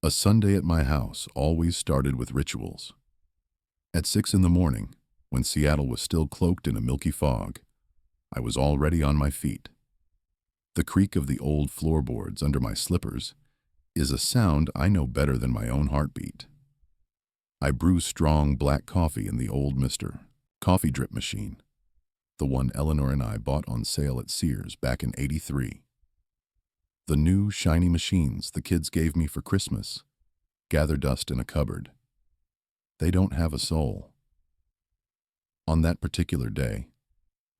A Sunday at my house always started with rituals. At 6 in the morning, when Seattle was still cloaked in a milky fog, I was already on my feet. The creak of the old floorboards under my slippers is a sound I know better than my own heartbeat. I brew strong black coffee in the old Mr. Coffee drip machine, the one Eleanor and I bought on sale at Sears back in '83. The new, shiny machines the kids gave me for Christmas gather dust in a cupboard. They don't have a soul. On that particular day,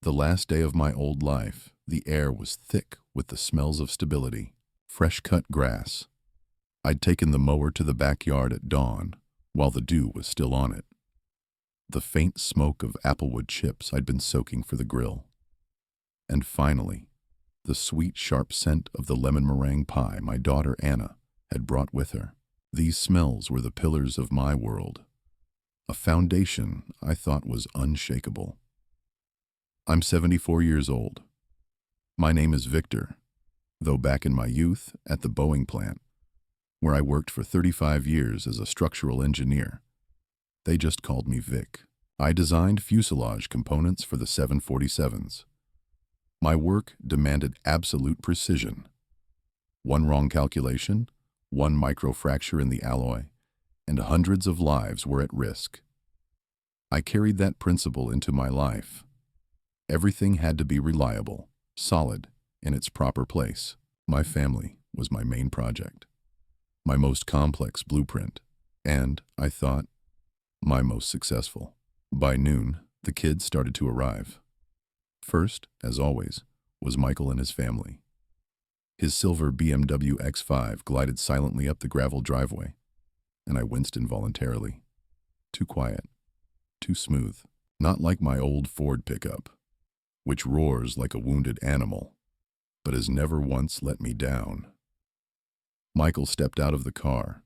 the last day of my old life, the air was thick with the smells of stability, fresh-cut grass. I'd taken the mower to the backyard at dawn while the dew was still on it. The faint smoke of applewood chips I'd been soaking for the grill. And finally, the sweet, sharp scent of the lemon meringue pie my daughter Anna had brought with her. These smells were the pillars of my world, a foundation I thought was unshakable. I'm 74 years old. My name is Victor, though back in my youth at the Boeing plant, where I worked for 35 years as a structural engineer, they just called me Vic. I designed fuselage components for the 747s. My work demanded absolute precision. One wrong calculation, one microfracture in the alloy, and hundreds of lives were at risk. I carried that principle into my life. Everything had to be reliable, solid, in its proper place. My family was my main project, my most complex blueprint, and, I thought, my most successful. By noon, the kids started to arrive. First, as always, was Michael and his family. His silver BMW X5 glided silently up the gravel driveway, and I winced involuntarily. Too quiet, too smooth, not like my old Ford pickup, which roars like a wounded animal, but has never once let me down. Michael stepped out of the car,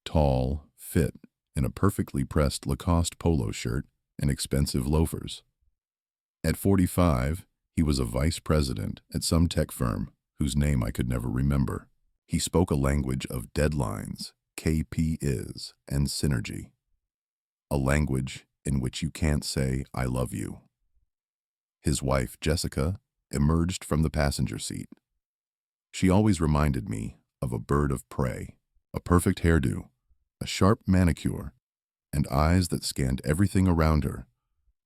tall, fit, in a perfectly pressed Lacoste polo shirt and expensive loafers. At 45, he was a vice president at some tech firm whose name I could never remember. He spoke a language of deadlines, KPIs, and synergy. A language in which you can't say, "I love you." His wife, Jessica, emerged from the passenger seat. She always reminded me of a bird of prey, a perfect hairdo, a sharp manicure, and eyes that scanned everything around her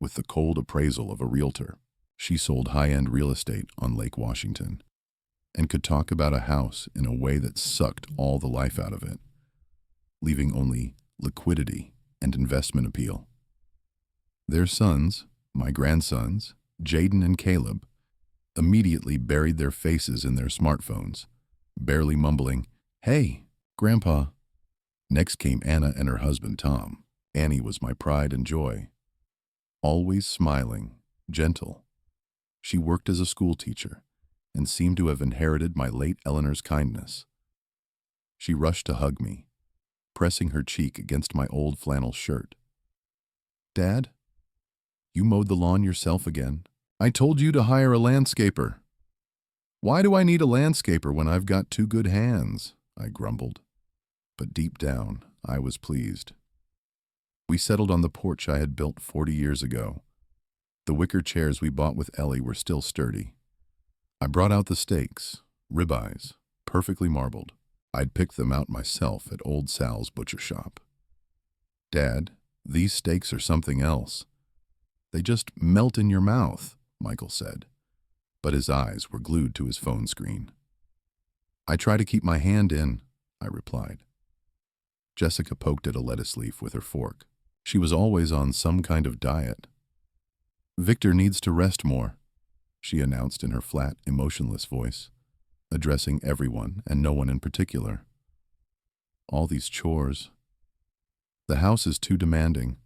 with the cold appraisal of a realtor. She sold high-end real estate on Lake Washington and could talk about a house in a way that sucked all the life out of it, leaving only liquidity and investment appeal. Their sons, my grandsons, Jaden and Caleb, immediately buried their faces in their smartphones, barely mumbling, "Hey, Grandpa." Next came Anna and her husband Tom. Annie was my pride and joy. Always smiling, gentle. She worked as a school teacher and seemed to have inherited my late Eleanor's kindness. She rushed to hug me, pressing her cheek against my old flannel shirt. "Dad, you mowed the lawn yourself again. I told you to hire a landscaper." "Why do I need a landscaper when I've got two good hands?" I grumbled. But deep down, I was pleased. We settled on the porch I had built 40 years ago. The wicker chairs we bought with Ellie were still sturdy. I brought out the steaks, ribeyes, perfectly marbled. I'd picked them out myself at Old Sal's butcher shop. "Dad, these steaks are something else. They just melt in your mouth," Michael said, but his eyes were glued to his phone screen. "I try to keep my hand in," I replied. Jessica poked at a lettuce leaf with her fork. She was always on some kind of diet. "Victor needs to rest more," she announced in her flat, emotionless voice, addressing everyone and no one in particular. "All these chores. The house is too demanding.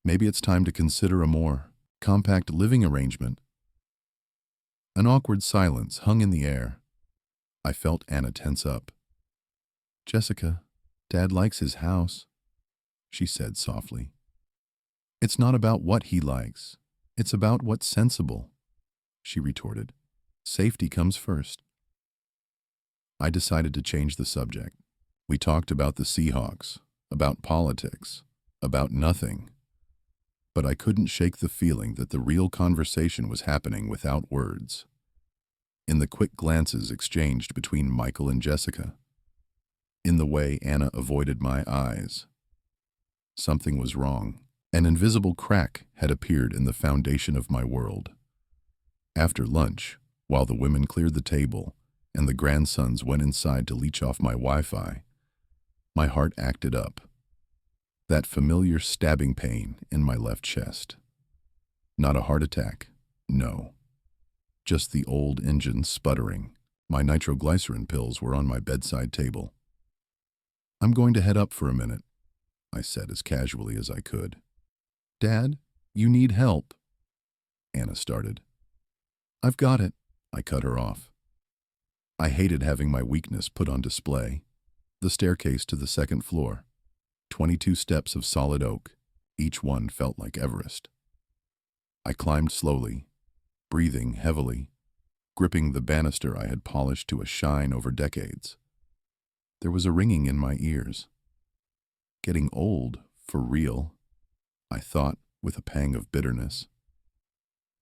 Maybe it's time to consider a more compact living arrangement." An awkward silence hung in the air. I felt Anna tense up. "Jessica, Dad likes his house," she said softly. "It's not about what he likes. It's about what's sensible," she retorted. "Safety comes first." I decided to change the subject. We talked about the Seahawks, about politics, about nothing. But I couldn't shake the feeling that the real conversation was happening without words. In the quick glances exchanged between Michael and Jessica, in the way Anna avoided my eyes. Something was wrong. An invisible crack had appeared in the foundation of my world. After lunch, while the women cleared the table and the grandsons went inside to leech off my Wi-Fi, my heart acted up. That familiar stabbing pain in my left chest. Not a heart attack, no. Just the old engine sputtering. My nitroglycerin pills were on my bedside table. "I'm going to head up for a minute," I said as casually as I could. "Dad, you need help," Anna started. "I've got it," I cut her off. I hated having my weakness put on display. The staircase to the second floor. 22 steps of solid oak. Each one felt like Everest. I climbed slowly, breathing heavily, gripping the banister I had polished to a shine over decades. There was a ringing in my ears. Getting old, for real, I thought with a pang of bitterness.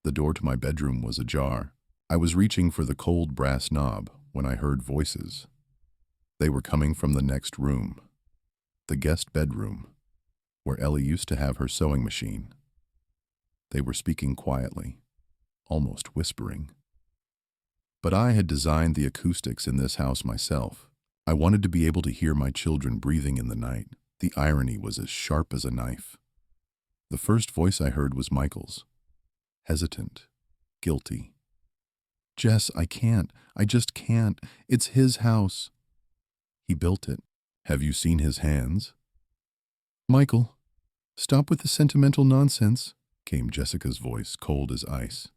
The door to my bedroom was ajar. I was reaching for the cold brass knob when I heard voices. They were coming from the next room, the guest bedroom, where Ellie used to have her sewing machine. They were speaking quietly, almost whispering. But I had designed the acoustics in this house myself. I wanted to be able to hear my children breathing in the night. The irony was as sharp as a knife. The first voice I heard was Michael's. Hesitant, guilty. "Jess, I can't. I just can't. It's his house. He built it. Have you seen his hands?" "Michael, stop with the sentimental nonsense," came Jessica's voice, cold as ice.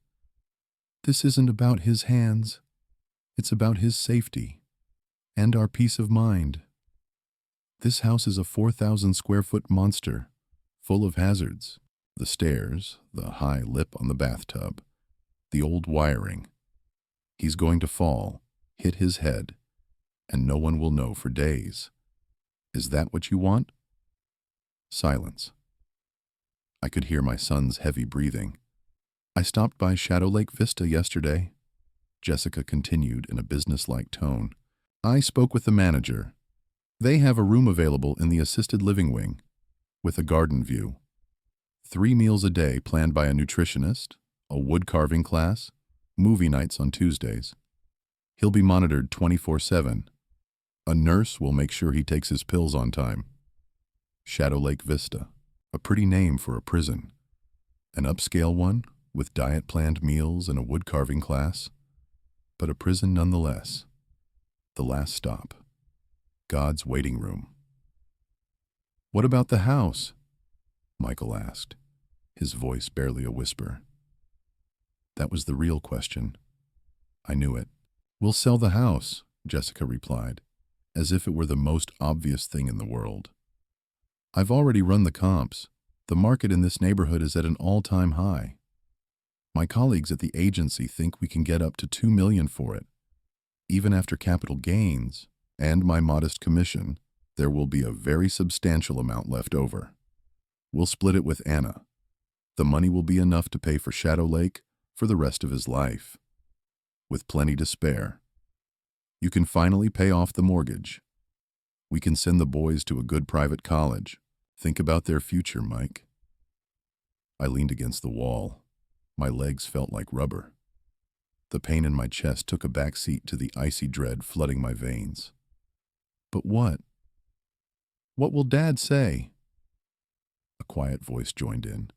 "This isn't about his hands. It's about his safety and our peace of mind. This house is a 4,000 square foot monster, full of hazards. The stairs, the high lip on the bathtub, the old wiring. He's going to fall, hit his head, and no one will know for days. Is that what you want?" Silence. I could hear my son's heavy breathing. "I stopped by Shadow Lake Vista yesterday," Jessica continued in a businesslike tone. "I spoke with the manager. They have a room available in the assisted living wing, with a garden view. 3 meals a day planned by a nutritionist, a wood carving class, movie nights on Tuesdays. He'll be monitored 24/7. A nurse will make sure he takes his pills on time. Shadow Lake Vista, a pretty name for a prison. An upscale one, with diet-planned meals and a wood carving class, but a prison nonetheless. The last stop. God's waiting room." "What about the house?" Michael asked, his voice barely a whisper. That was the real question. I knew it. "We'll sell the house," Jessica replied, as if it were the most obvious thing in the world. "I've already run the comps. The market in this neighborhood is at an all-time high. My colleagues at the agency think we can get up to $2 million for it. Even after capital gains and my modest commission, there will be a very substantial amount left over. We'll split it with Anna. The money will be enough to pay for Shadow Lake for the rest of his life, with plenty to spare. You can finally pay off the mortgage. We can send the boys to a good private college. Think about their future, Mike." I leaned against the wall. My legs felt like rubber. The pain in my chest took a back seat to the icy dread flooding my veins. "But what? What will Dad say?" A quiet voice joined in.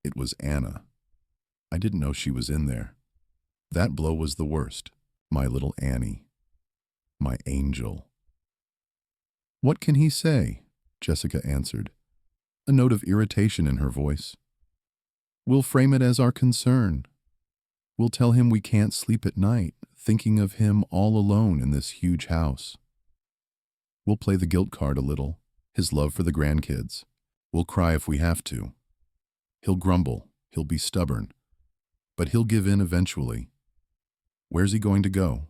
It was Anna. I didn't know she was in there. That blow was the worst. My little Annie. My angel. "What can he say?" Jessica answered, a note of irritation in her voice. "We'll frame it as our concern. We'll tell him we can't sleep at night, thinking of him all alone in this huge house. We'll play the guilt card a little, his love for the grandkids. We'll cry if we have to. He'll grumble, he'll be stubborn, but he'll give in eventually. Where's he going to go?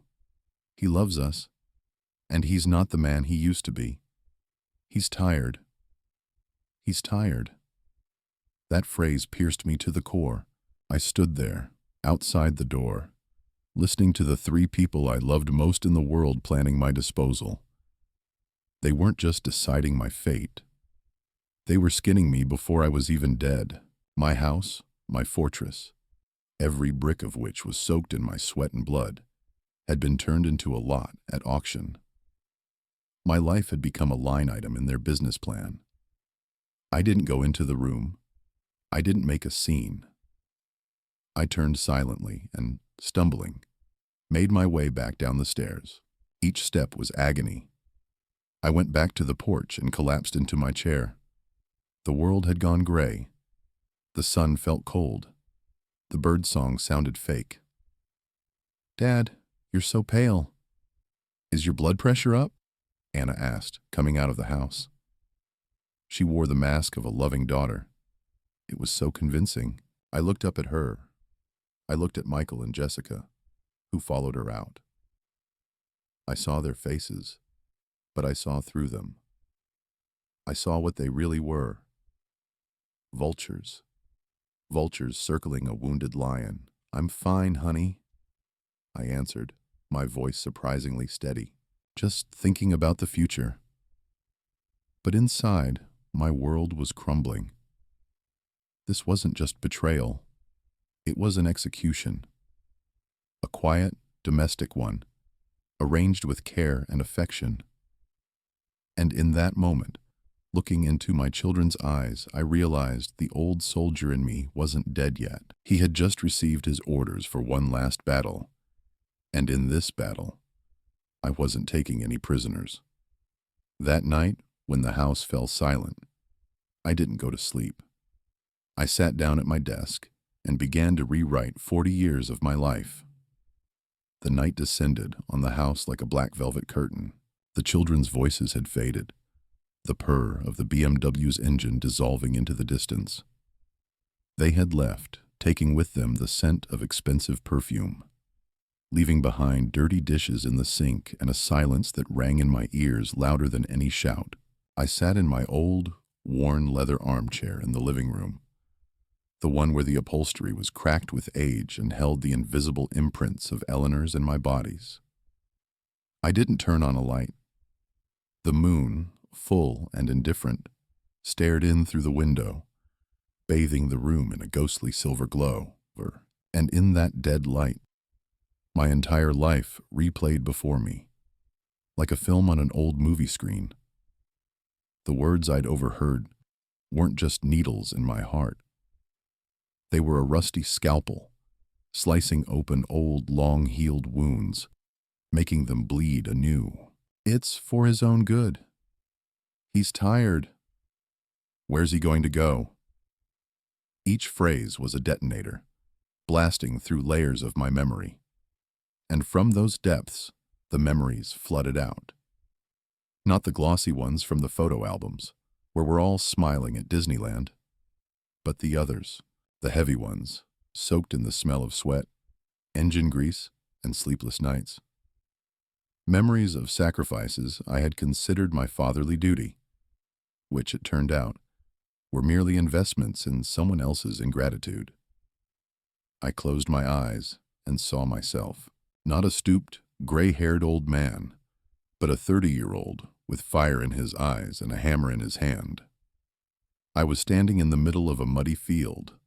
He loves us, and he's not the man he used to be. He's tired. He's tired. That phrase pierced me to the core. I stood there, outside the door, listening to the three people I loved most in the world planning my disposal. They weren't just deciding my fate. They were skinning me before I was even dead. My house, my fortress, every brick of which was soaked in my sweat and blood, had been turned into a lot at auction. My life had become a line item in their business plan. I didn't go into the room. I didn't make a scene. I turned silently and, stumbling, made my way back down the stairs. Each step was agony. I went back to the porch and collapsed into my chair. The world had gone gray. The sun felt cold. The birdsong sounded fake. "Dad, you're so pale. Is your blood pressure up?" Anna asked, coming out of the house. She wore the mask of a loving daughter. It was so convincing. I looked up at her. I looked at Michael and Jessica, who followed her out. I saw their faces, but I saw through them. I saw what they really were. Vultures. Vultures circling a wounded lion. "I'm fine, honey," I answered, my voice surprisingly steady, just thinking about the future. But inside, my world was crumbling. This wasn't just betrayal. It was an execution. A quiet, domestic one, arranged with care and affection. And in that moment, looking into my children's eyes, I realized the old soldier in me wasn't dead yet. He had just received his orders for one last battle. And in this battle, I wasn't taking any prisoners. That night, when the house fell silent, I didn't go to sleep. I sat down at my desk and began to rewrite 40 years of my life. The night descended on the house like a black velvet curtain. The children's voices had faded, the purr of the BMW's engine dissolving into the distance. They had left, taking with them the scent of expensive perfume, leaving behind dirty dishes in the sink and a silence that rang in my ears louder than any shout. I sat in my old, worn leather armchair in the living room, the one where the upholstery was cracked with age and held the invisible imprints of Eleanor's and my bodies. I didn't turn on a light. The moon, full and indifferent, stared in through the window, bathing the room in a ghostly silver glow, and in that dead light, my entire life replayed before me, like a film on an old movie screen. The words I'd overheard weren't just needles in my heart. They were a rusty scalpel, slicing open old, long-healed wounds, making them bleed anew. "It's for his own good. He's tired. Where's he going to go?" Each phrase was a detonator, blasting through layers of my memory. And from those depths, the memories flooded out. Not the glossy ones from the photo albums, where we're all smiling at Disneyland, but the others, the heavy ones, soaked in the smell of sweat, engine grease, and sleepless nights. Memories of sacrifices I had considered my fatherly duty, which, it turned out, were merely investments in someone else's ingratitude. I closed my eyes and saw myself, not a stooped, gray-haired old man, but a 30-year-old with fire in his eyes and a hammer in his hand. I was standing in the middle of a muddy field,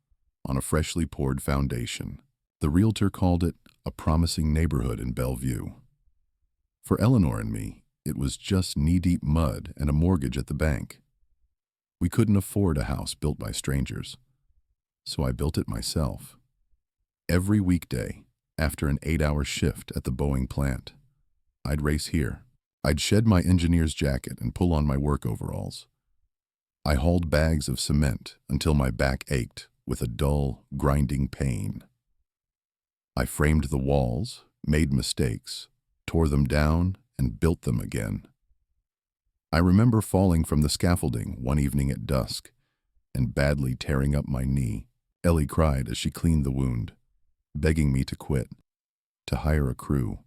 on a freshly poured foundation. The realtor called it a promising neighborhood in Bellevue. For Eleanor and me, it was just knee-deep mud and a mortgage at the bank. We couldn't afford a house built by strangers, so I built it myself. Every weekday, after an 8-hour shift at the Boeing plant, I'd race here. I'd shed my engineer's jacket and pull on my work overalls. I hauled bags of cement until my back ached with a dull, grinding pain. I framed the walls, made mistakes, tore them down, and built them again. I remember falling from the scaffolding one evening at dusk and badly tearing up my knee. Ellie cried as she cleaned the wound, begging me to quit, to hire a crew.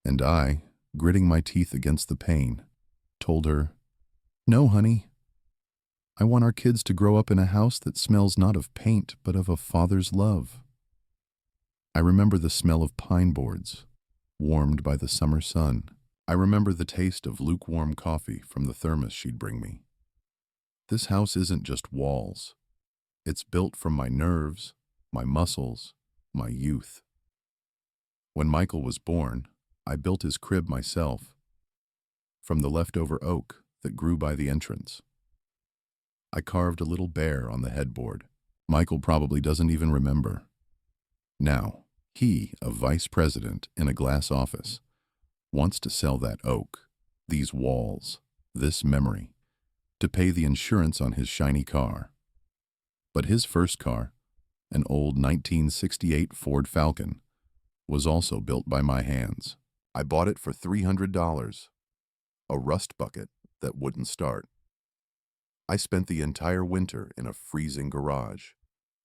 And I, gritting my teeth against the pain, told her, No, honey. I want our kids to grow up in a house that smells not of paint, but of a father's love. I remember the smell of pine boards, warmed by the summer sun. I remember the taste of lukewarm coffee from the thermos she'd bring me. This house isn't just walls. It's built from my nerves, my muscles, my youth. When Michael was born, I built his crib myself, from the leftover oak that grew by the entrance. I carved a little bear on the headboard. Michael probably doesn't even remember. Now, he, a vice president in a glass office, wants to sell that oak, these walls, this memory, to pay the insurance on his shiny car. But his first car, an old 1968 Ford Falcon, was also built by my hands. I bought it for $300, a rust bucket that wouldn't start. I spent the entire winter in a freezing garage,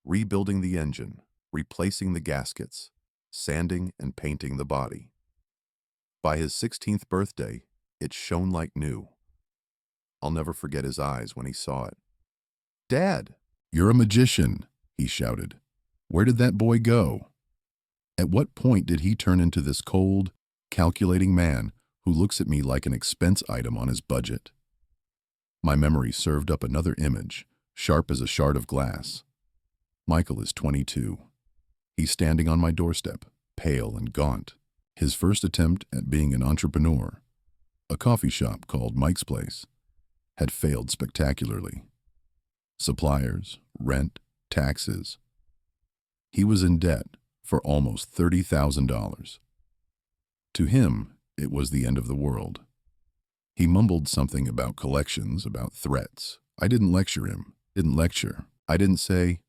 rebuilding the engine, replacing the gaskets, sanding and painting the body. By his 16th birthday, it shone like new. I'll never forget his eyes when he saw it. "Dad, you're a magician," he shouted. "Where did that boy go?" At what point did he turn into this cold, calculating man who looks at me like an expense item on his budget? My memory served up another image, sharp as a shard of glass. Michael is 22. He's standing on my doorstep, pale and gaunt. His first attempt at being an entrepreneur, a coffee shop called Mike's Place, had failed spectacularly. Suppliers, rent, taxes. He was in debt for almost $30,000. To him, it was the end of the world. He mumbled something about collections, about threats. I didn't lecture him, I didn't say,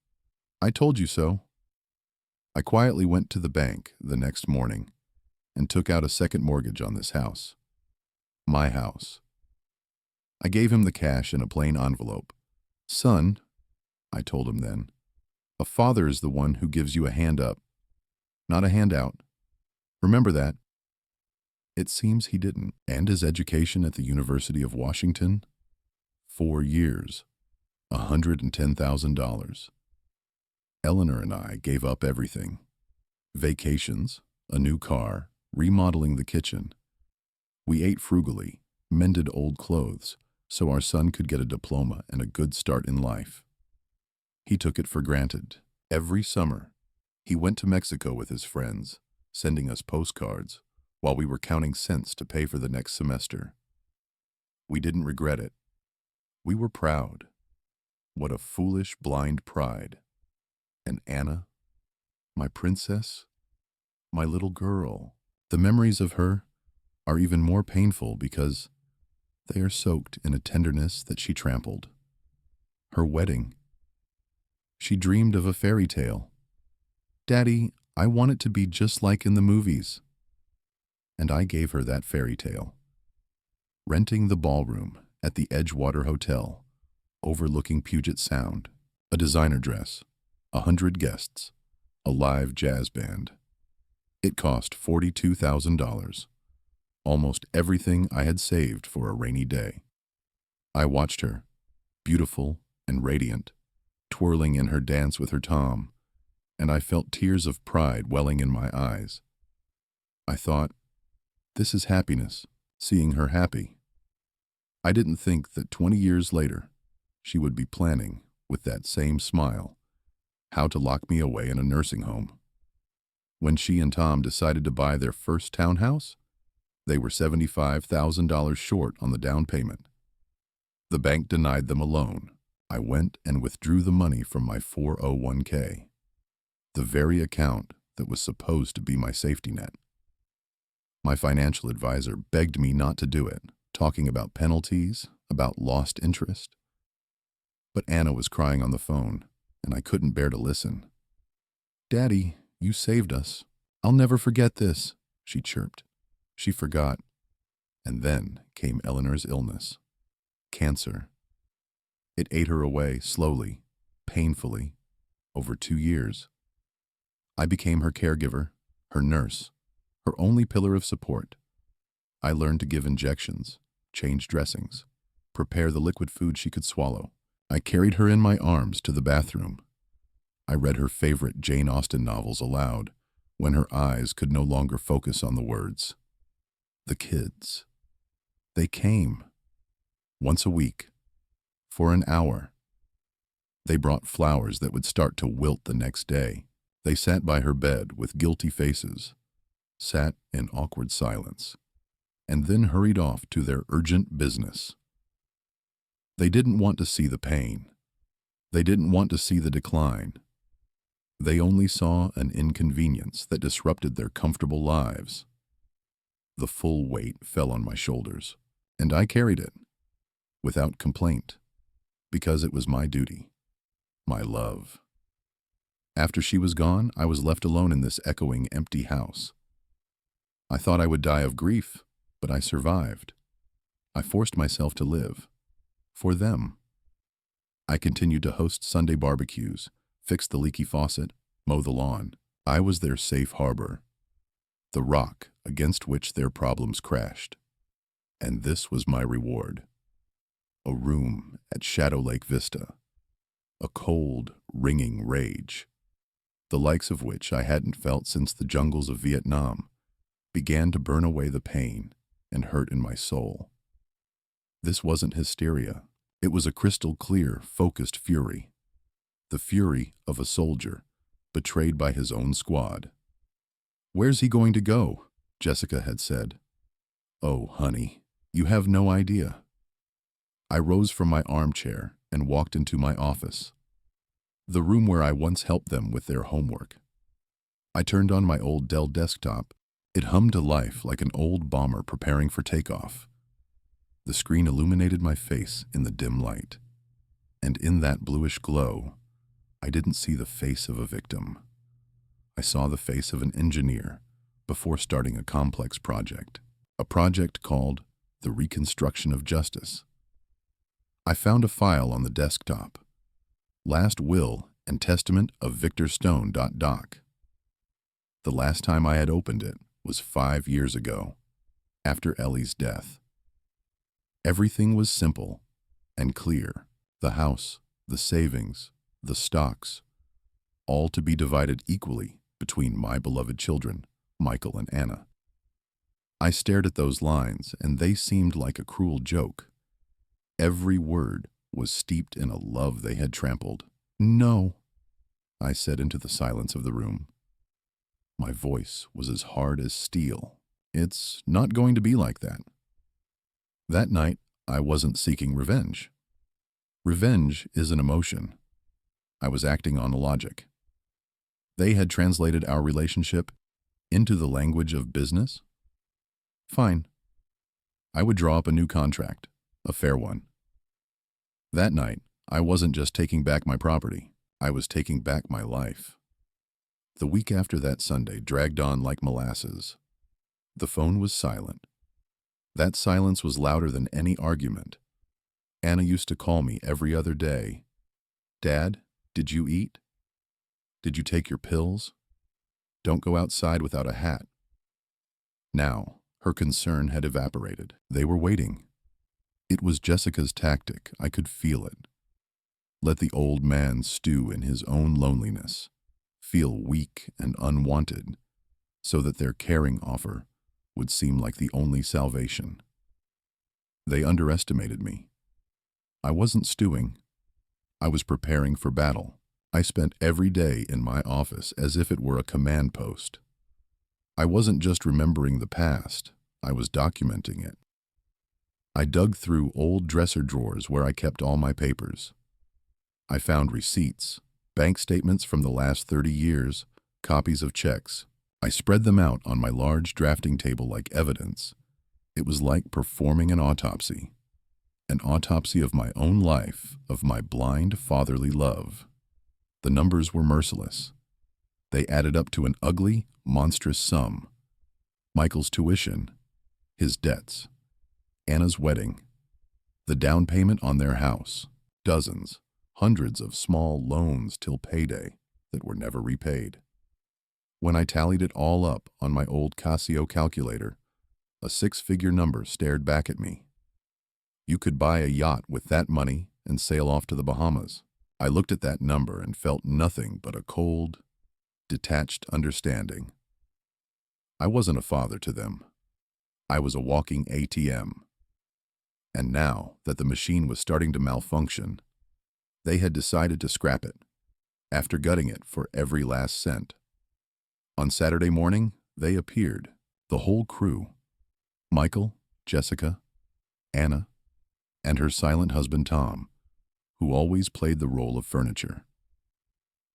"I told you so." I quietly went to the bank the next morning and took out a second mortgage on this house. My house. I gave him the cash in a plain envelope. "Son," I told him then, "a father is the one who gives you a hand up, not a handout. Remember that." It seems he didn't. And his education at the University of Washington? 4 years, $110,000. Eleanor and I gave up everything. Vacations, a new car, remodeling the kitchen. We ate frugally, mended old clothes, so our son could get a diploma and a good start in life. He took it for granted. Every summer, he went to Mexico with his friends, sending us postcards, while we were counting cents to pay for the next semester. We didn't regret it. We were proud. What a foolish, blind pride. And Anna, my princess, my little girl. The memories of her are even more painful because they are soaked in a tenderness that she trampled. Her wedding. She dreamed of a fairy tale. "Daddy, I want it to be just like in the movies." And I gave her that fairy tale. Renting the ballroom at the Edgewater Hotel, overlooking Puget Sound, a designer dress, 100 guests, a live jazz band. It cost $42,000, almost everything I had saved for a rainy day. I watched her, beautiful and radiant, twirling in her dance with her Tom, and I felt tears of pride welling in my eyes. I thought, this is happiness, seeing her happy. I didn't think that 20 years later, she would be planning, with that same smile, how to lock me away in a nursing home. When she and Tom decided to buy their first townhouse, they were $75,000 short on the down payment. The bank denied them a loan. I went and withdrew the money from my 401k, the very account that was supposed to be my safety net. My financial advisor begged me not to do it, talking about penalties, about lost interest. But Anna was crying on the phone, and I couldn't bear to listen. "Daddy, you saved us. I'll never forget this," she chirped. She forgot. And then came Eleanor's illness. Cancer. It ate her away slowly, painfully, over 2 years. I became her caregiver, her nurse, her only pillar of support. I learned to give injections, change dressings, prepare the liquid food she could swallow. I carried her in my arms to the bathroom. I read her favorite Jane Austen novels aloud when her eyes could no longer focus on the words. The kids. They came. Once a week. For an hour. They brought flowers that would start to wilt the next day. They sat by her bed with guilty faces, sat in awkward silence, and then hurried off to their urgent business. They didn't want to see the pain. They didn't want to see the decline. They only saw an inconvenience that disrupted their comfortable lives. The full weight fell on my shoulders, and I carried it, without complaint, because it was my duty, my love. After she was gone, I was left alone in this echoing, empty house. I thought I would die of grief, but I survived. I forced myself to live. For them. I continued to host Sunday barbecues, fix the leaky faucet, mow the lawn. I was their safe harbor, the rock against which their problems crashed. And this was my reward. A room at Shadow Lake Vista. A cold, ringing rage, the likes of which I hadn't felt since the jungles of Vietnam, began to burn away the pain and hurt in my soul. This wasn't hysteria. It was a crystal clear, focused fury. The fury of a soldier, betrayed by his own squad. "Where's he going to go?" Jessica had said. "Oh, honey, you have no idea." I rose from my armchair and walked into my office, the room where I once helped them with their homework. I turned on my old Dell desktop. It hummed to life like an old bomber preparing for takeoff. The screen illuminated my face in the dim light, and in that bluish glow, I didn't see the face of a victim. I saw the face of an engineer before starting a complex project, a project called the Reconstruction of Justice. I found a file on the desktop, Last Will and Testament of Victor Stone. Doc. The last time I had opened it was 5 years ago, after Ellie's death. Everything was simple and clear. The house, the savings, the stocks, all to be divided equally between my beloved children, Michael and Anna. I stared at those lines, and they seemed like a cruel joke. Every word was steeped in a love they had trampled. "No," I said into the silence of the room. My voice was as hard as steel. "It's not going to be like that." That night, I wasn't seeking revenge. Revenge is an emotion. I was acting on logic. They had translated our relationship into the language of business. Fine. I would draw up a new contract, a fair one. That night, I wasn't just taking back my property. I was taking back my life. The week after that Sunday dragged on like molasses. The phone was silent. That silence was louder than any argument. Anna used to call me every other day. "Dad, did you eat? Did you take your pills? Don't go outside without a hat." Now, her concern had evaporated. They were waiting. It was Jessica's tactic. I could feel it. Let the old man stew in his own loneliness, feel weak and unwanted, so that their caring offer would seem like the only salvation. They underestimated me. I wasn't stewing. I was preparing for battle. I spent every day in my office as if it were a command post. I wasn't just remembering the past, I was documenting it. I dug through old dresser drawers where I kept all my papers. I found receipts, bank statements from the last 30 years, copies of checks. I spread them out on my large drafting table like evidence. It was like performing an autopsy of my own life, of my blind fatherly love. The numbers were merciless. They added up to an ugly, monstrous sum. Michael's tuition, his debts, Anna's wedding, the down payment on their house, dozens, hundreds of small loans till payday that were never repaid. When I tallied it all up on my old Casio calculator, a 6-figure number stared back at me. You could buy a yacht with that money and sail off to the Bahamas. I looked at that number and felt nothing but a cold, detached understanding. I wasn't a father to them. I was a walking ATM. And now that the machine was starting to malfunction, they had decided to scrap it, after gutting it for every last cent. On Saturday morning, they appeared, the whole crew. Michael, Jessica, Anna, and her silent husband Tom, who always played the role of furniture.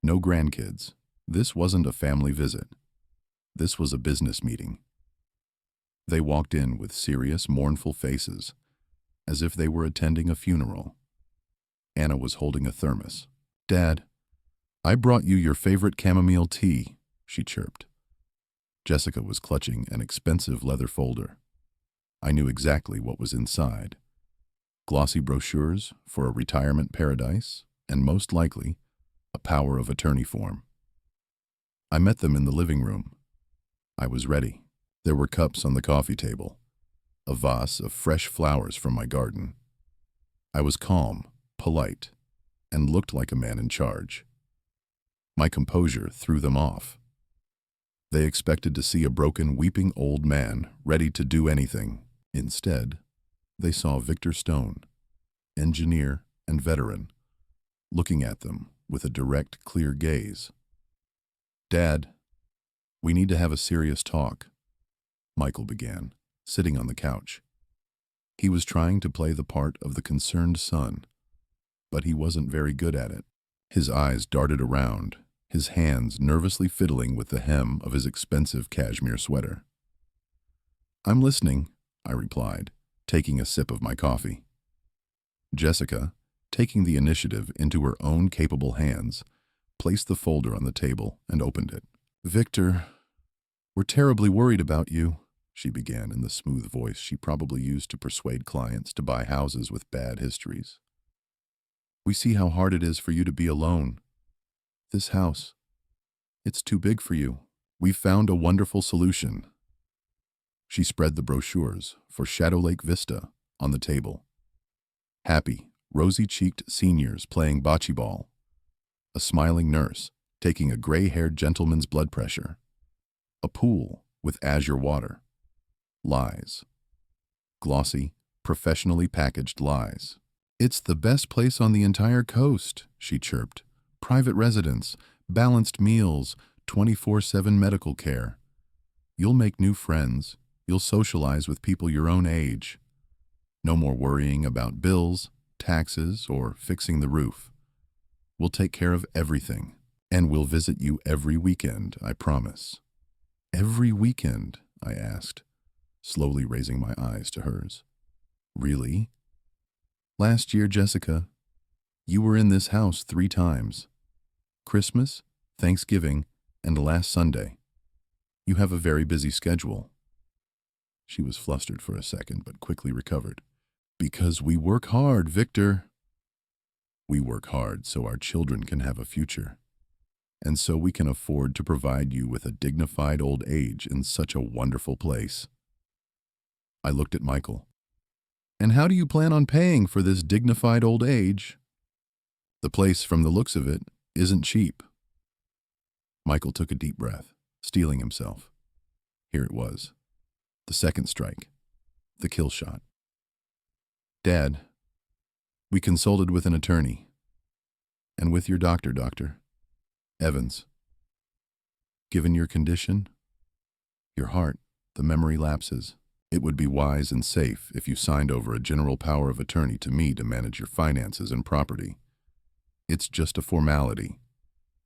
No grandkids. This wasn't a family visit. This was a business meeting. They walked in with serious, mournful faces, as if they were attending a funeral. Anna was holding a thermos. "Dad, I brought you your favorite chamomile tea," she chirped. Jessica was clutching an expensive leather folder. I knew exactly what was inside. Glossy brochures for a retirement paradise, and most likely, a power of attorney form. I met them in the living room. I was ready. There were cups on the coffee table, a vase of fresh flowers from my garden. I was calm, polite, and looked like a man in charge. My composure threw them off. They expected to see a broken, weeping old man ready to do anything. Instead, they saw Victor Stone, engineer and veteran, looking at them with a direct, clear gaze. "Dad, we need to have a serious talk," Michael began, sitting on the couch. He was trying to play the part of the concerned son, but he wasn't very good at it. His eyes darted around, his hands nervously fiddling with the hem of his expensive cashmere sweater. "I'm listening," I replied, taking a sip of my coffee. Jessica, taking the initiative into her own capable hands, placed the folder on the table and opened it. "Victor, we're terribly worried about you," she began in the smooth voice she probably used to persuade clients to buy houses with bad histories. "We see how hard it is for you to be alone. This house, it's too big for you. We've found a wonderful solution." She spread the brochures for Shadow Lake Vista on the table. Happy, rosy-cheeked seniors playing bocce ball. A smiling nurse taking a gray-haired gentleman's blood pressure. A pool with azure water. Lies. Glossy, professionally packaged lies. "It's the best place on the entire coast," she chirped. "Private residence, balanced meals, 24/7 medical care. You'll make new friends. You'll socialize with people your own age. No more worrying about bills, taxes, or fixing the roof. We'll take care of everything, and we'll visit you every weekend, I promise." "Every weekend?" I asked, slowly raising my eyes to hers. "Really? Last year, Jessica, you were in this house 3 times. Christmas, Thanksgiving, and last Sunday. You have a very busy schedule." She was flustered for a second, but quickly recovered. "Because we work hard, Victor." "We work hard so our children can have a future, and so we can afford to provide you with a dignified old age in such a wonderful place." I looked at Michael. "And how do you plan on paying for this dignified old age?" "The place, from the looks of it, isn't cheap." Michael took a deep breath, steeling himself. Here it was. The second strike. The kill shot. "Dad, we consulted with an attorney. And with your doctor, Dr. Evans. Given your condition, your heart, the memory lapses. It would be wise and safe if you signed over a general power of attorney to me to manage your finances and property. It's just a formality,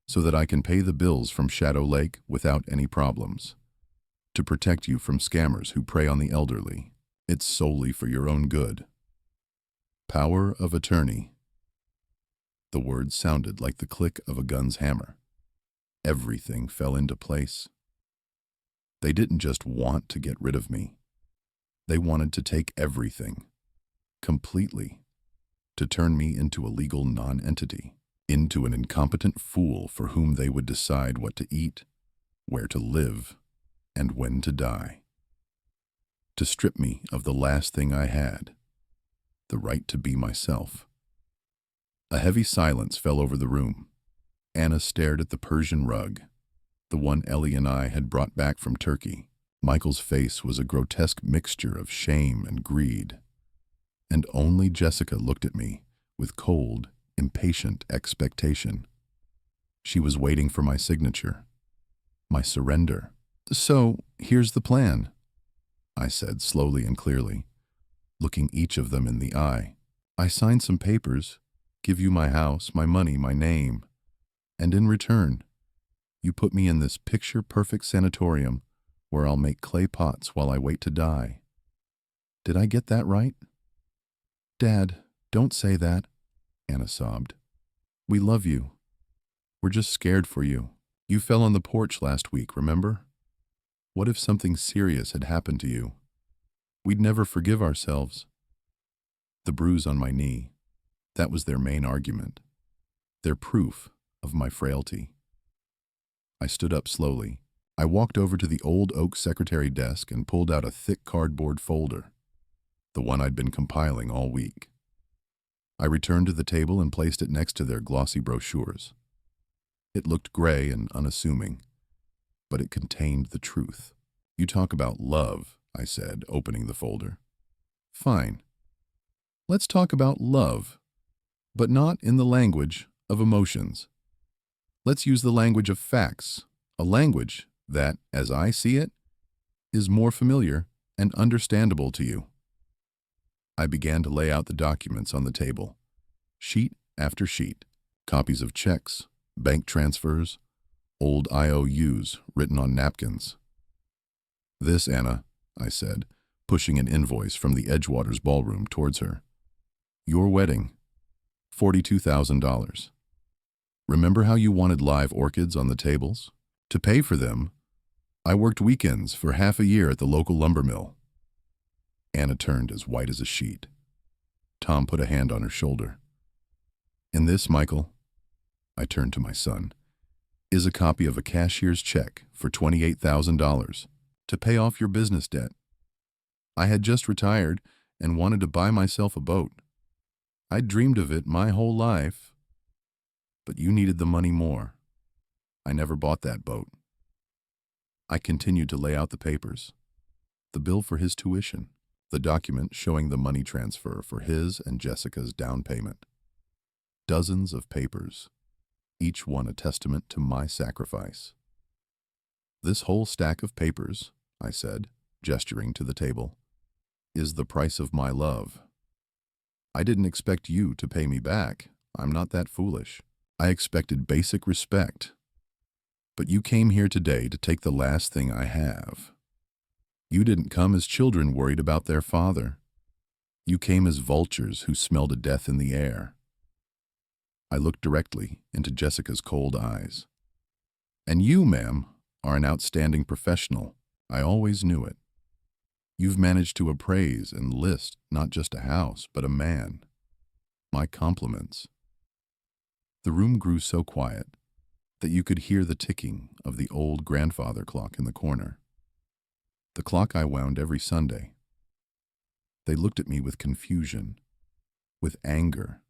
so that I can pay the bills from Shadow Lake without any problems. To protect you from scammers who prey on the elderly. It's solely for your own good. Power of attorney." The words sounded like the click of a gun's hammer. Everything fell into place. They didn't just want to get rid of me. They wanted to take everything, completely, to turn me into a legal non-entity, into an incompetent fool for whom they would decide what to eat, where to live, and when to die. To strip me of the last thing I had, the right to be myself. A heavy silence fell over the room. Anna stared at the Persian rug, the one Ellie and I had brought back from Turkey. Michael's face was a grotesque mixture of shame and greed. And only Jessica looked at me with cold, impatient expectation. She was waiting for my signature, my surrender. "So, here's the plan," I said slowly and clearly, looking each of them in the eye. "I sign some papers, give you my house, my money, my name, and in return, you put me in this picture-perfect sanatorium where I'll make clay pots while I wait to die. Did I get that right?" "Dad, don't say that," Anna sobbed. "We love you. We're just scared for you. You fell on the porch last week, remember? What if something serious had happened to you? We'd never forgive ourselves." The bruise on my knee, that was their main argument, their proof of my frailty. I stood up slowly. I walked over to the old oak secretary desk and pulled out a thick cardboard folder, the one I'd been compiling all week. I returned to the table and placed it next to their glossy brochures. It looked gray and unassuming, but it contained the truth. "You talk about love," I said, opening the folder. "Fine. Let's talk about love, but not in the language of emotions. Let's use the language of facts, a language that, as I see it, is more familiar and understandable to you." I began to lay out the documents on the table, sheet after sheet, copies of checks, bank transfers, old IOUs written on napkins. "This, Anna," I said, pushing an invoice from the Edgewater's ballroom towards her. "Your wedding, $42,000. Remember how you wanted live orchids on the tables? To pay for them, I worked weekends for half a year at the local lumber mill." Anna turned as white as a sheet. Tom put a hand on her shoulder. "In this, Michael," I turned to my son, "is a copy of a cashier's check for $28,000 to pay off your business debt. I had just retired and wanted to buy myself a boat. I'd dreamed of it my whole life, but you needed the money more. I never bought that boat." I continued to lay out the papers, the bill for his tuition, the document showing the money transfer for his and Jessica's down payment. Dozens of papers, each one a testament to my sacrifice. "This whole stack of papers," I said, gesturing to the table, "is the price of my love. I didn't expect you to pay me back. I'm not that foolish. I expected basic respect. But you came here today to take the last thing I have. You didn't come as children worried about their father. You came as vultures who smelled a death in the air." I looked directly into Jessica's cold eyes. "And you, ma'am, are an outstanding professional. I always knew it. You've managed to appraise and list not just a house, but a man. My compliments." The room grew so quiet that you could hear the ticking of the old grandfather clock in the corner, the clock I wound every Sunday. They looked at me with confusion, with anger,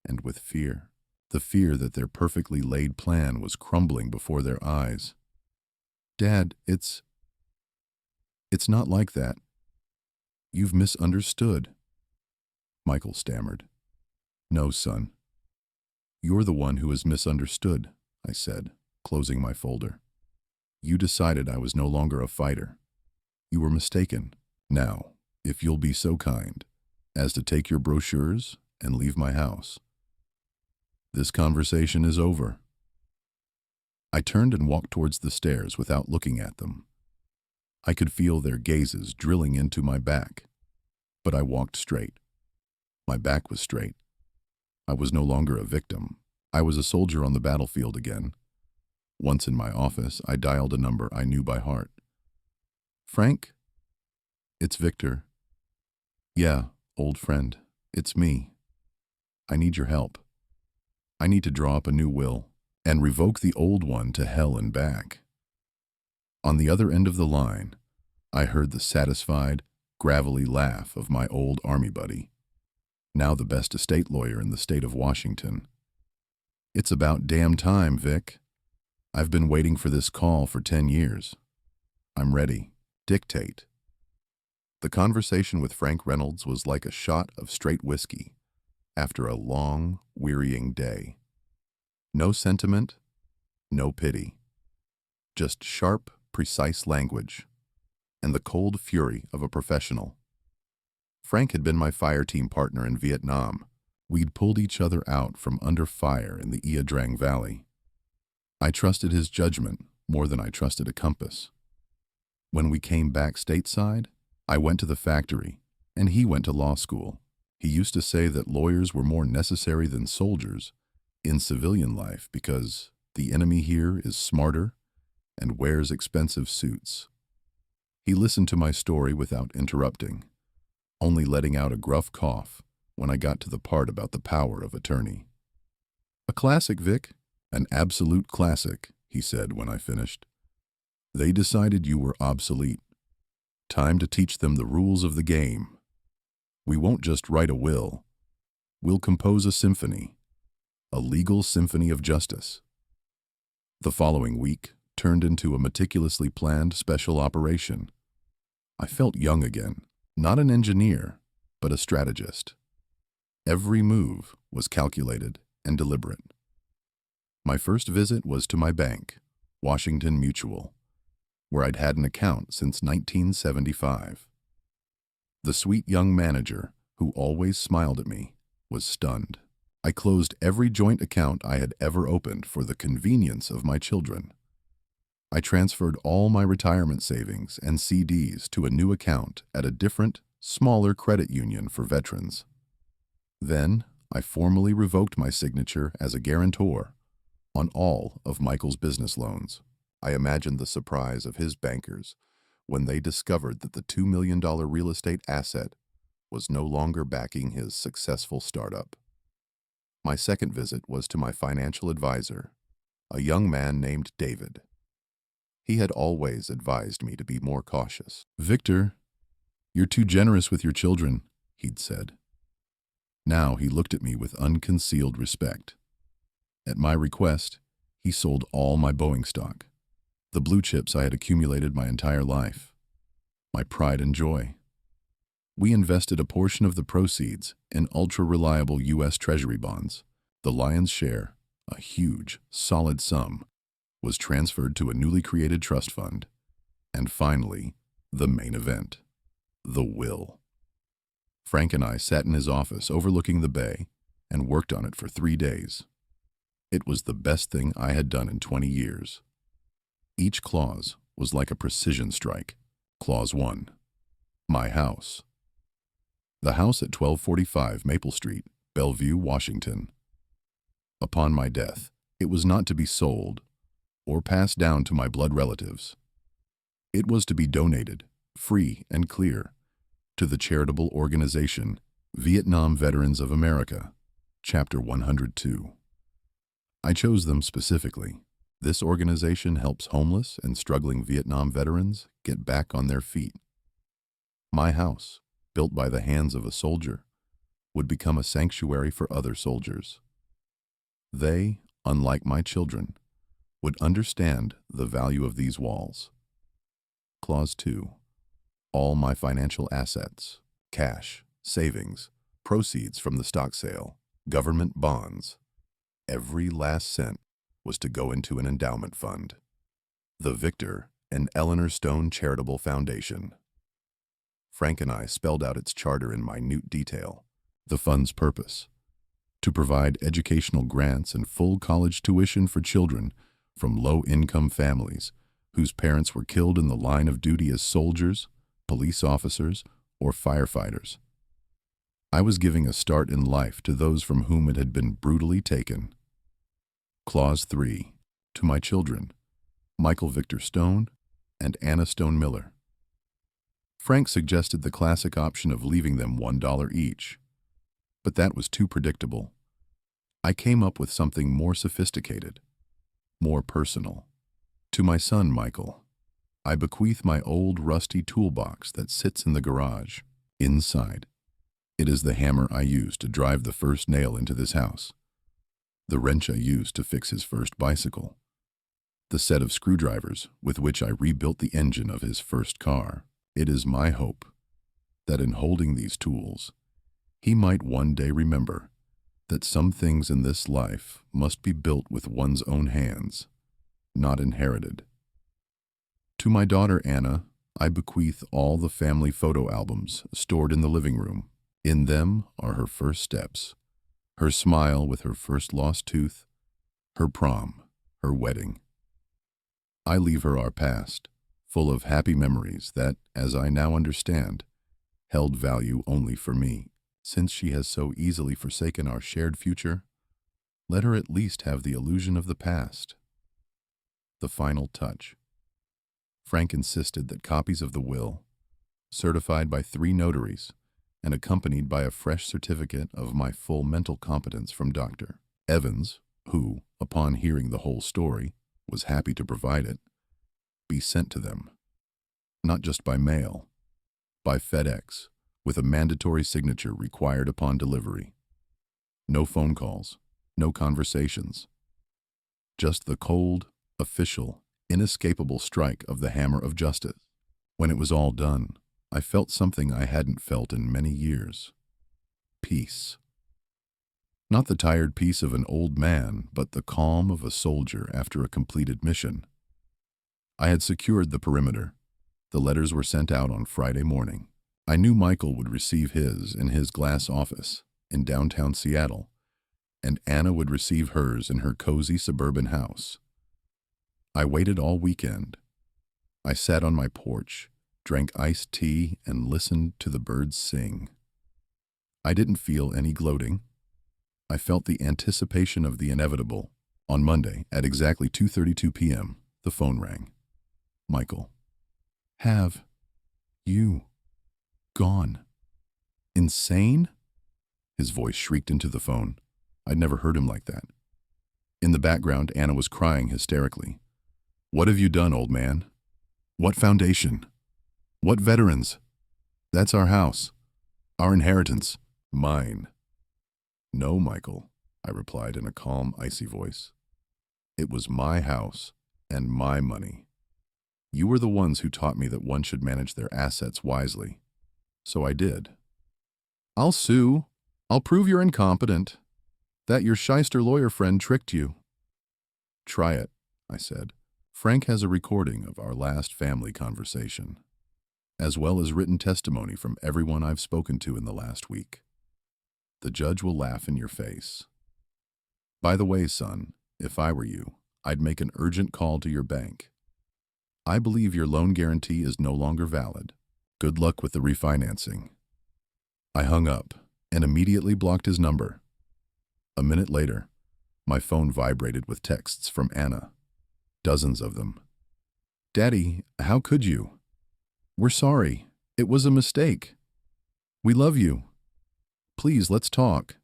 and with fear, the fear that their perfectly laid plan was crumbling before their eyes. "Dad, it's not like that. You've misunderstood," Michael stammered. "No, son. You're the one who has misunderstood," I said, closing my folder. "You decided I was no longer a fighter. You were mistaken. Now, if you'll be so kind as to take your brochures and leave my house. This conversation is over." I turned and walked towards the stairs without looking at them. I could feel their gazes drilling into my back, but I walked straight. My back was straight. I was no longer a victim. I was a soldier on the battlefield again. Once in my office, I dialed a number I knew by heart. "Frank? It's Victor." "Yeah, old friend, it's me. I need your help. I need to draw up a new will and revoke the old one to hell and back." On the other end of the line, I heard the satisfied, gravelly laugh of my old army buddy. now the best estate lawyer in the state of Washington. It's about damn time, Vic. I've been waiting for this call for 10 years. I'm ready. Dictate. The conversation with Frank Reynolds was like a shot of straight whiskey after a long, wearying day. No sentiment, no pity. Just sharp, precise language and the cold fury of a professional. Frank had been my fire team partner in Vietnam. We'd pulled each other out from under fire in the Ia Drang Valley. I trusted his judgment more than I trusted a compass. When we came back stateside, I went to the factory, and he went to law school. He used to say that lawyers were more necessary than soldiers in civilian life because the enemy here is smarter and wears expensive suits. He listened to my story without interrupting, only letting out a gruff cough when I got to the part about the power of attorney. "A classic, Vic. An absolute classic," he said when I finished. "They decided you were obsolete. Time to teach them the rules of the game. We won't just write a will. We'll compose a symphony, a legal symphony of justice." The following week turned into a meticulously planned special operation. I felt young again, not an engineer, but a strategist. Every move was calculated and deliberate. My first visit was to my bank, Washington Mutual, where I'd had an account since 1975. The sweet young manager, who always smiled at me, was stunned. I closed every joint account I had ever opened for the convenience of my children. I transferred all my retirement savings and CDs to a new account at a different, smaller credit union for veterans. Then, I formally revoked my signature as a guarantor on all of Michael's business loans. I imagined the surprise of his bankers when they discovered that the $2 million real estate asset was no longer backing his successful startup. My second visit was to my financial advisor, a young man named David. He had always advised me to be more cautious. "Victor, you're too generous with your children," he'd said. Now he looked at me with unconcealed respect. At my request, he sold all my Boeing stock, the blue chips I had accumulated my entire life, my pride and joy. We invested a portion of the proceeds in ultra-reliable U.S. Treasury bonds. The lion's share, a huge, solid sum, was transferred to a newly created trust fund. And finally, the main event, the will. Frank and I sat in his office overlooking the bay and worked on it for 3 days. It was the best thing I had done in 20 years. Each clause was like a precision strike. Clause 1. My house. The house at 1245 Maple Street, Bellevue, Washington. Upon my death, it was not to be sold or passed down to my blood relatives. It was to be donated, free and clear, to the charitable organization Vietnam Veterans of America, Chapter 102. I chose them specifically. This organization helps homeless and struggling Vietnam veterans get back on their feet. My house, built by the hands of a soldier, would become a sanctuary for other soldiers. They, unlike my children, would understand the value of these walls. Clause 2. All my financial assets, cash, savings, proceeds from the stock sale, government bonds, every last cent was to go into an endowment fund, the Victor and Eleanor Stone Charitable Foundation. Frank and I spelled out its charter in minute detail. The fund's purpose: to provide educational grants and full college tuition for children from low-income families whose parents were killed in the line of duty as soldiers, police officers, or firefighters. I was giving a start in life to those from whom it had been brutally taken. Clause 3. To my children, Michael Victor Stone and Anna Stone Miller. Frank suggested the classic option of leaving them $1 each, but that was too predictable. I came up with something more sophisticated, more personal. To my son, Michael, I bequeath my old rusty toolbox that sits in the garage. Inside, It is the hammer I used to drive the first nail into this house, the wrench I used to fix his first bicycle, the set of screwdrivers with which I rebuilt the engine of his first car. It is my hope that in holding these tools, he might one day remember that some things in this life must be built with one's own hands, not inherited. To my daughter Anna, I bequeath all the family photo albums stored in the living room. In them are her first steps, her smile with her first lost tooth, her prom, her wedding. I leave her our past, full of happy memories that, as I now understand, held value only for me. Since she has so easily forsaken our shared future, let her at least have the illusion of the past. The final touch. Frank insisted that copies of the will, certified by 3 notaries and accompanied by a fresh certificate of my full mental competence from Dr. Evans, who, upon hearing the whole story, was happy to provide it, be sent to them, not just by mail, by FedEx, with a mandatory signature required upon delivery. No phone calls, no conversations. Just the cold, official, inescapable strike of the hammer of justice. When it was all done, I felt something I hadn't felt in many years. Peace. Not the tired peace of an old man, but the calm of a soldier after a completed mission. I had secured the perimeter. The letters were sent out on Friday morning. I knew Michael would receive his in his glass office in downtown Seattle, and Anna would receive hers in her cozy suburban house. I waited all weekend. I sat on my porch, drank iced tea, and listened to the birds sing. I didn't feel any gloating. I felt the anticipation of the inevitable. On Monday, at exactly 2:32 p.m., the phone rang. Michael. Have you gone insane? His voice shrieked into the phone. I'd never heard him like that. In the background, Anna was crying hysterically. What have you done, old man? What foundation? What veterans? That's our house. Our inheritance. Mine. No, Michael, I replied in a calm, icy voice. It was my house and my money. You were the ones who taught me that one should manage their assets wisely. So I did. I'll sue. I'll prove you're incompetent. That your shyster lawyer friend tricked you. Try it, I said. Frank has a recording of our last family conversation, as well as written testimony from everyone I've spoken to in the last week. The judge will laugh in your face. By the way, son, if I were you, I'd make an urgent call to your bank. I believe your loan guarantee is no longer valid. Good luck with the refinancing. I hung up and immediately blocked his number. A minute later, my phone vibrated with texts from Anna. Dozens of them. Daddy, how could you? We're sorry. It was a mistake. We love you. Please, let's talk.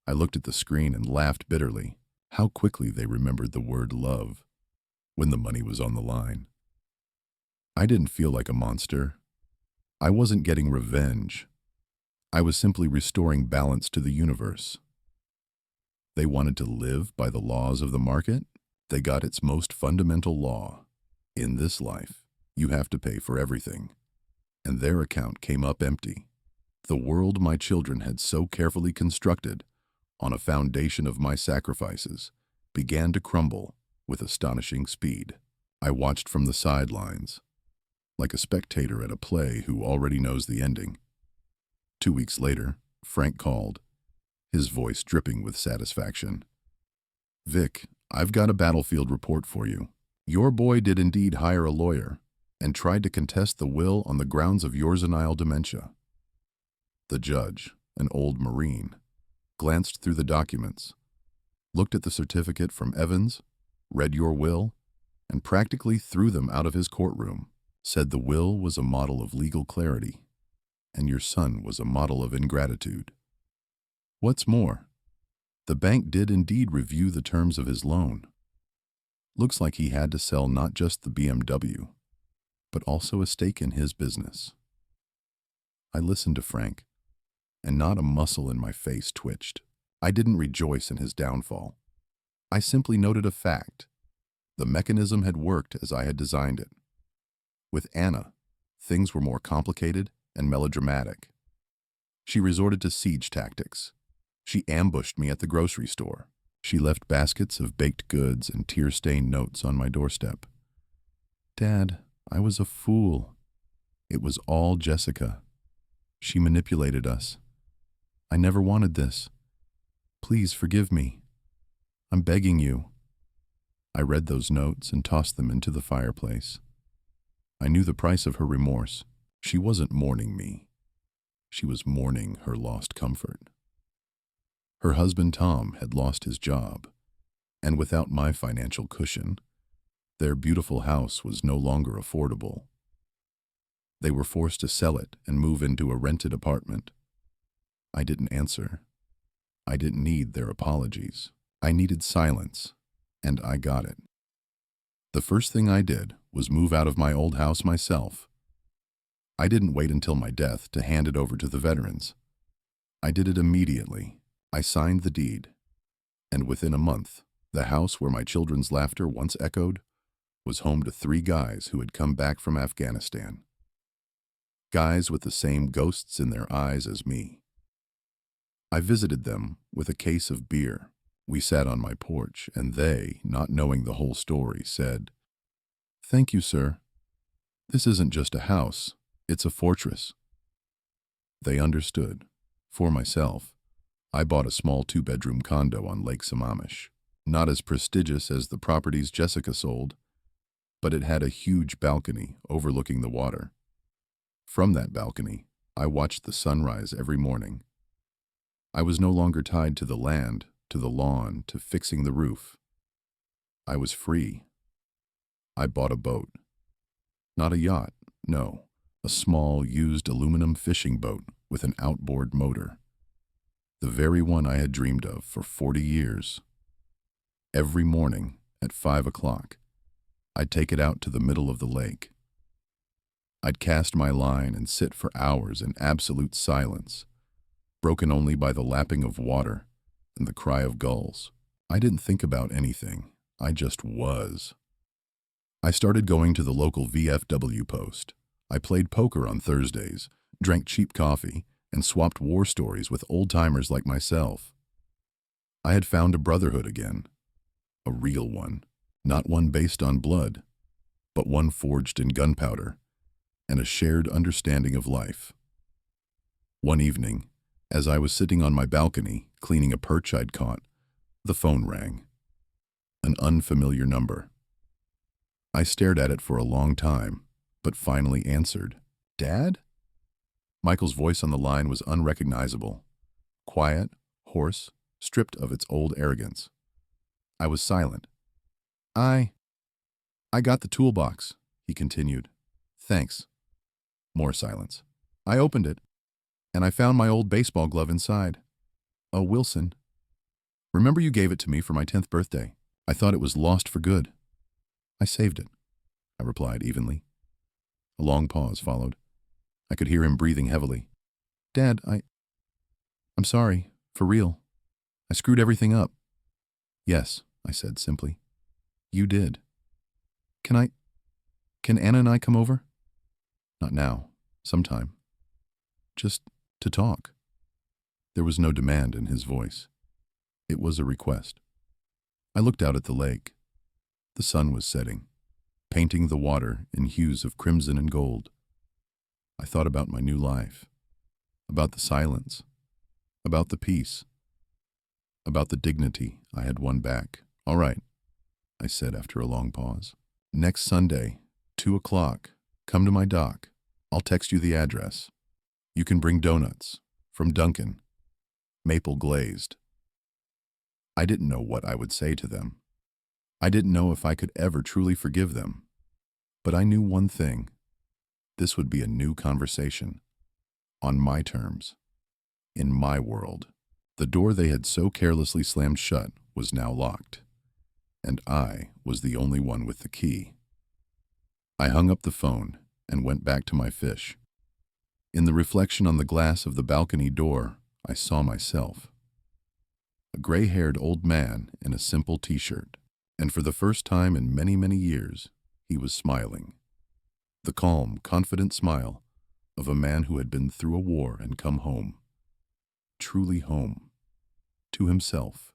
I looked at the screen and laughed bitterly. How quickly they remembered the word love when the money was on the line. I didn't feel like a monster. I wasn't getting revenge. I was simply restoring balance to the universe. They wanted to live by the laws of the market. They got its most fundamental law. In this life, you have to pay for everything. And their account came up empty. The world my children had so carefully constructed, on a foundation of my sacrifices, began to crumble with astonishing speed. I watched from the sidelines, like a spectator at a play who already knows the ending. 2 weeks later, Frank called, his voice dripping with satisfaction. Vic, I've got a battlefield report for you. Your boy did indeed hire a lawyer and tried to contest the will on the grounds of your senile dementia. The judge, an old Marine, glanced through the documents, looked at the certificate from Evans, read your will, and practically threw them out of his courtroom, said the will was a model of legal clarity, and your son was a model of ingratitude. What's more, the bank did indeed review the terms of his loan. Looks like he had to sell not just the BMW, but also a stake in his business. I listened to Frank, and not a muscle in my face twitched. I didn't rejoice in his downfall. I simply noted a fact. The mechanism had worked as I had designed it. With Anna, things were more complicated and melodramatic. She resorted to siege tactics. She ambushed me at the grocery store. She left baskets of baked goods and tear-stained notes on my doorstep. Dad, I was a fool. It was all Jessica. She manipulated us. I never wanted this. Please forgive me. I'm begging you. I read those notes and tossed them into the fireplace. I knew the price of her remorse. She wasn't mourning me. She was mourning her lost comfort. Her husband Tom had lost his job, and without my financial cushion, their beautiful house was no longer affordable. They were forced to sell it and move into a rented apartment. I didn't answer. I didn't need their apologies. I needed silence, and I got it. The first thing I did was move out of my old house myself. I didn't wait until my death to hand it over to the veterans. I did it immediately. I signed the deed, and within a month, the house where my children's laughter once echoed was home to 3 guys who had come back from Afghanistan. Guys with the same ghosts in their eyes as me. I visited them with a case of beer. We sat on my porch, and they, not knowing the whole story, said, "Thank you, sir. This isn't just a house, it's a fortress." They understood. For myself, I bought a small 2-bedroom condo on Lake Sammamish. Not as prestigious as the properties Jessica sold, but it had a huge balcony overlooking the water. From that balcony, I watched the sunrise every morning. I was no longer tied to the land, to the lawn, to fixing the roof. I was free. I bought a boat. Not a yacht, no, a small, used aluminum fishing boat with an outboard motor. The very one I had dreamed of for 40 years. Every morning at 5 o'clock, I'd take it out to the middle of the lake. I'd cast my line and sit for hours in absolute silence, broken only by the lapping of water and the cry of gulls. I didn't think about anything. I just was. I started going to the local VFW post. I played poker on Thursdays, drank cheap coffee, and swapped war stories with old-timers like myself. I had found a brotherhood again. A real one. Not one based on blood, but one forged in gunpowder and a shared understanding of life. One evening, as I was sitting on my balcony cleaning a perch I'd caught, the phone rang. An unfamiliar number. I stared at it for a long time, but finally answered. "Dad?" Michael's voice on the line was unrecognizable. Quiet, hoarse, stripped of its old arrogance. I was silent. I got the toolbox," he continued. "Thanks." More silence. I opened it, and I found my old baseball glove inside. "Oh, Wilson. Remember you gave it to me for my 10th birthday? I thought it was lost for good." "I saved it," I replied evenly. A long pause followed. I could hear him breathing heavily. "Dad, I'm sorry, for real. I screwed everything up." "Yes," I said simply. "You did. Can Anna and I come over?" "Not now. Sometime. Just to talk." There was no demand in his voice. It was a request. I looked out at the lake. The sun was setting, painting the water in hues of crimson and gold. I thought about my new life, about the silence, about the peace, about the dignity I had won back. "All right," I said after a long pause. "Next Sunday, 2 o'clock, come to my dock. I'll text you the address. You can bring donuts, from Dunkin', maple glazed." I didn't know what I would say to them. I didn't know if I could ever truly forgive them. But I knew one thing. This would be a new conversation. On my terms. In my world. The door they had so carelessly slammed shut was now locked. And I was the only one with the key. I hung up the phone and went back to my fish. In the reflection on the glass of the balcony door, I saw myself. A gray-haired old man in a simple t-shirt. And for the first time in many, many years, he was smiling. The calm, confident smile of a man who had been through a war and come home. Truly home. To himself.